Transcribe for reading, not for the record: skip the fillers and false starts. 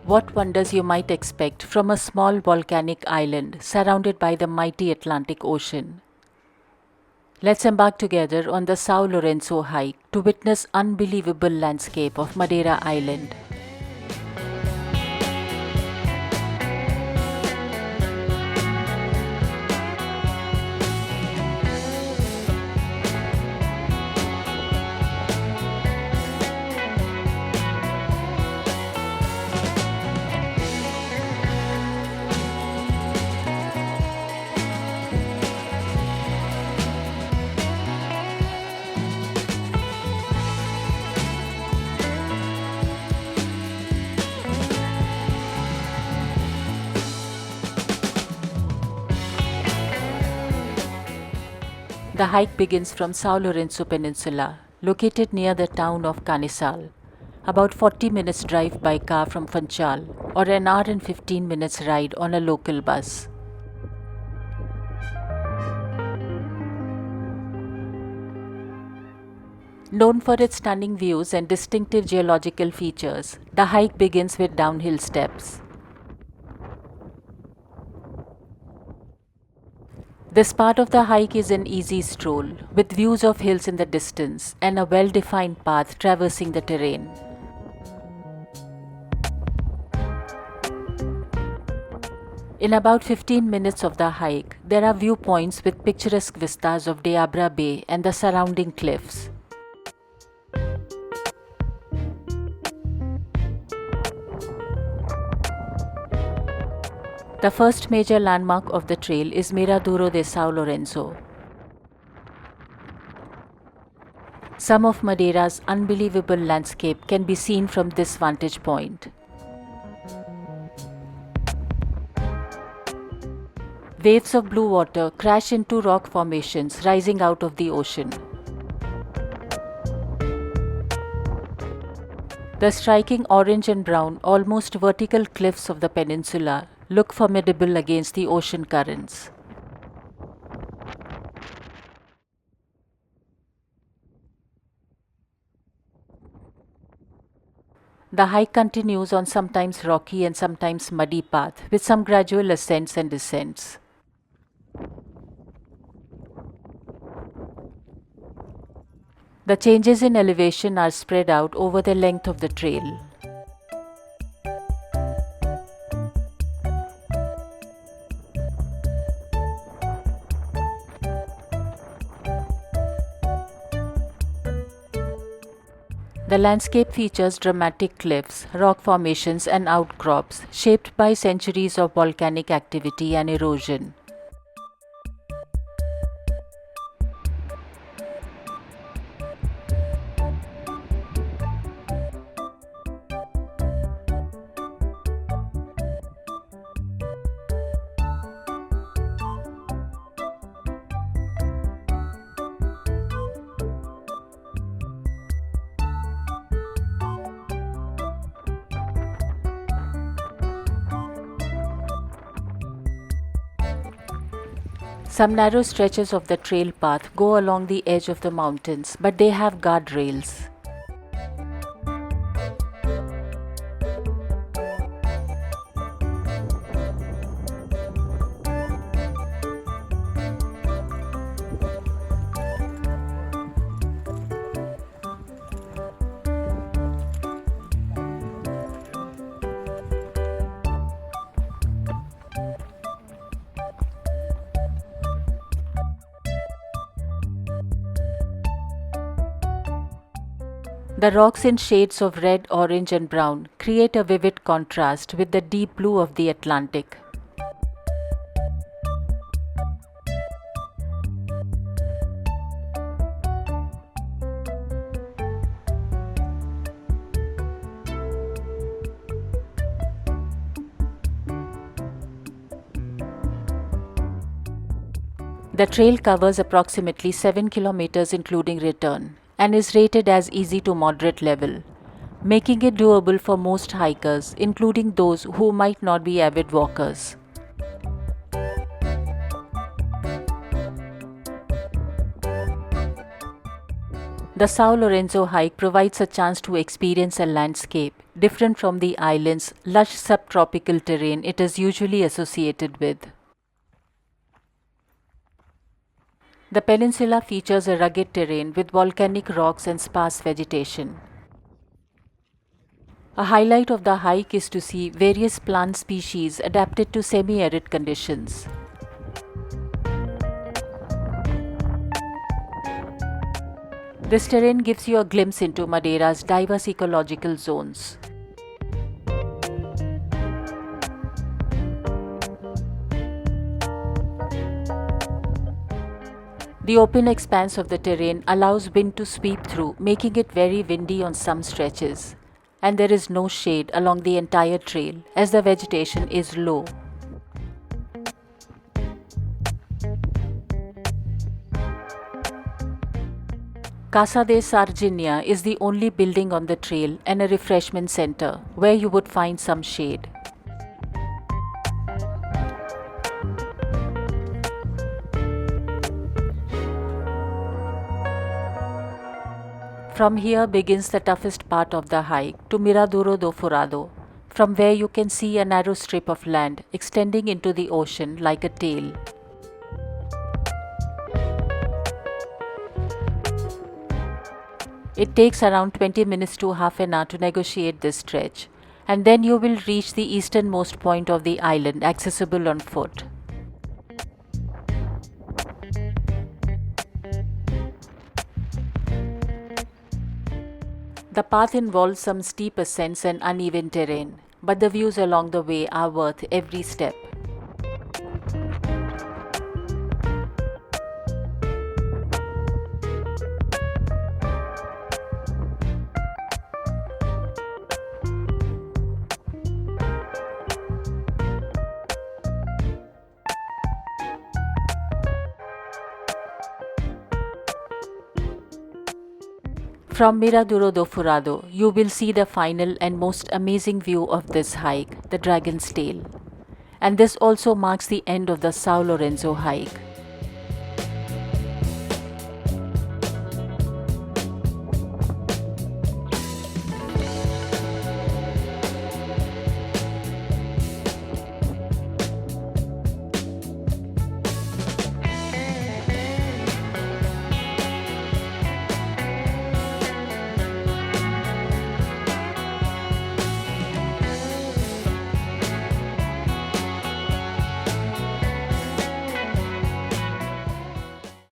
What wonders you might expect from a small volcanic island surrounded by the mighty Atlantic Ocean. Let's embark together on the São Lourenço hike to witness unbelievable landscape of Madeira Island. The hike begins from São Lourenço Peninsula, located near the town of Canisal, about 40 minutes drive by car from Funchal or an hour and 15 minutes ride on a local bus. Known for its stunning views and distinctive geological features, the hike begins with downhill steps. This part of the hike is an easy stroll, with views of hills in the distance and a well-defined path traversing the terrain. In about 15 minutes of the hike, there are viewpoints with picturesque vistas of Diabra Bay and the surrounding cliffs. The first major landmark of the trail is Miraduro de São Lourenço. Some of Madeira's unbelievable landscape can be seen from this vantage point. Waves of blue water crash into rock formations rising out of the ocean. The striking orange and brown, almost vertical cliffs of the peninsula look formidable against the ocean currents. The hike continues on sometimes rocky and sometimes muddy path with some gradual ascents and descents. The changes in elevation are spread out over the length of the trail. The landscape features dramatic cliffs, rock formations and outcrops shaped by centuries of volcanic activity and erosion. Some narrow stretches of the trail path go along the edge of the mountains, but they have guardrails. The rocks in shades of red, orange and brown create a vivid contrast with the deep blue of the Atlantic. The trail covers approximately 7 kilometers including return and is rated as easy to moderate level, making it doable for most hikers, including those who might not be avid walkers. The São Lorenzo hike provides a chance to experience a landscape different from the island's lush subtropical terrain it is usually associated with. The peninsula features a rugged terrain with volcanic rocks and sparse vegetation. A highlight of the hike is to see various plant species adapted to semi-arid conditions. This terrain gives you a glimpse into Madeira's diverse ecological zones. The open expanse of the terrain allows wind to sweep through, making it very windy on some stretches. And there is no shade along the entire trail as the vegetation is low. Casa de Sardinia is the only building on the trail and a refreshment center where you would find some shade. From here begins the toughest part of the hike to Miraduro do Furado, from where you can see a narrow strip of land extending into the ocean like a tail. It takes around 20 minutes to half an hour to negotiate this stretch, and then you will reach the easternmost point of the island accessible on foot. The path involves some steep ascents and uneven terrain, but the views along the way are worth every step. From Miraduro do Furado, you will see the final and most amazing view of this hike, the Dragon's Tail. And this also marks the end of the São Lorenzo hike.